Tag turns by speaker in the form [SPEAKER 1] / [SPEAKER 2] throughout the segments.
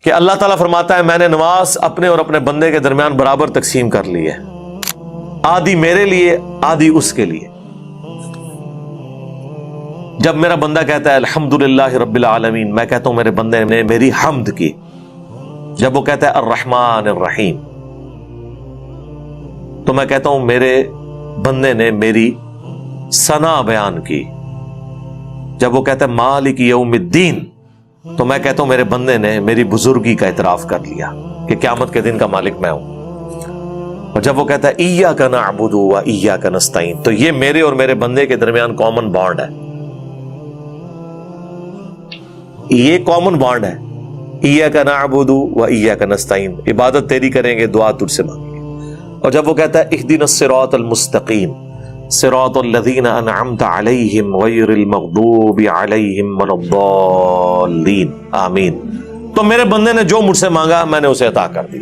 [SPEAKER 1] کہ اللہ تعالیٰ فرماتا ہے میں نے نماز اپنے اور اپنے بندے کے درمیان برابر تقسیم کر لی ہے، آدھی میرے لیے آدھی اس کے لیے۔ جب میرا بندہ کہتا ہے الحمدللہ رب العالمین، میں کہتا ہوں میرے بندے نے میری حمد کی۔ جب وہ کہتا ہے الرحمن الرحیم، تو میں کہتا ہوں میرے بندے نے میری ثنا بیان کی۔ جب وہ کہتا ہے مالک یوم الدین، تو میں کہتا ہوں میرے بندے نے میری بزرگی کا اعتراف کر لیا کہ قیامت کے دن کا مالک میں ہوں۔ اور جب وہ کہتا ہے ایاک نعبد و ایاک نستعین، تو یہ میرے اور میرے بندے کے درمیان کامن بانڈ ہے، یہ کامن بانڈ ہے، ایاک نعبد و ایاک نستعین، عبادت تیری کریں گے، دعا تجھ سے مانگیں گے۔ اور جب وہ کہتا ہے اہدنا الصراط المستقیم صراط الذین انعمت علیہم غیر المغضوب علیہم ولا الضالین آمین، تو میرے بندے نے جو مجھ سے مانگا میں نے اسے عطا کر دی۔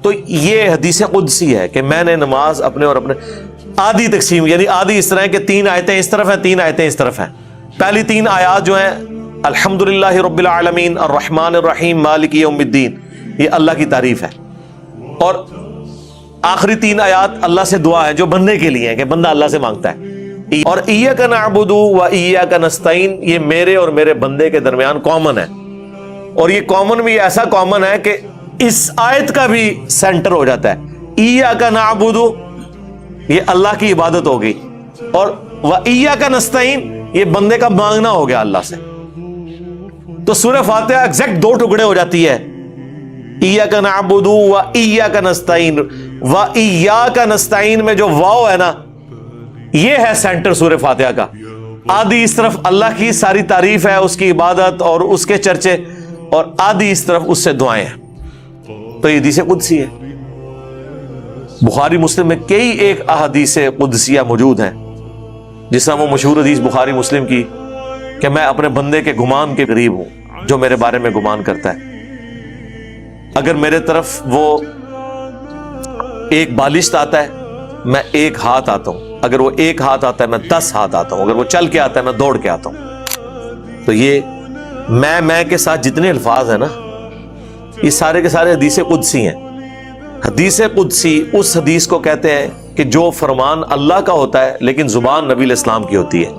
[SPEAKER 1] تو یہ حدیث قدسی ہے کہ میں نے نماز اپنے اور اپنے آدھی تقسیم، یعنی آدھی اس طرح ہے کہ 3 آیتیں اس طرف ہیں، 3 آیتیں اس طرف ہیں۔ پہلی 3 آیات جو ہیں الحمدللہ رب العالمین الرحمن الرحیم مالک یوم الدین، یہ اللہ کی تعریف ہے، اور آخری 3 آیات اللہ سے دعا ہے جو بندے کے لیے ہے کہ بندہ اللہ سے مانگتا ہے۔ اور ایاک نعبد و ایاک نستعین یہ میرے اور میرے بندے کے درمیان کامن ہے، اور یہ کامن بھی ایسا کامن ہے کہ اس آیت کا بھی سینٹر ہو جاتا ہے۔ ایاک نعبد یہ اللہ کی عبادت ہو گئی، اور و ایاک نستعین یہ بندے کا مانگنا ہو گیا اللہ سے۔ تو سورہ فاتحہ ایگزیکٹ 2 ٹکڑے ہو جاتی ہے، ایاک نعبد و ایاک نستعین، و ایاک نستعین میں جو واو ہے نا، یہ ہے سینٹر سورہ فاتحہ کا۔ آدھی اس طرف اللہ کی ساری تعریف ہے، اس کی عبادت اور اس کے چرچے، اور آدھی اس طرف اس سے دعائیں ہیں۔ تو یہ حدیث قدسی ہے۔ بخاری مسلم میں کئی ایک احادیث قدسیہ موجود ہیں، جس طرح وہ مشہور حدیث بخاری مسلم کی کہ میں اپنے بندے کے گمان کے قریب ہوں جو میرے بارے میں گمان کرتا ہے۔ اگر میرے طرف وہ ایک بالشت آتا ہے میں 1 ہاتھ آتا ہوں، اگر وہ 1 ہاتھ آتا ہے میں 10 ہاتھ آتا ہوں، اگر وہ چل کے آتا ہے میں دوڑ کے آتا ہوں۔ تو یہ میں کے ساتھ جتنے الفاظ ہیں نا، یہ سارے کے سارے حدیث قدسی ہیں۔ حدیث قدسی اس حدیث کو کہتے ہیں کہ جو فرمان اللہ کا ہوتا ہے لیکن زبان نبی علیہ السلام کی ہوتی ہے۔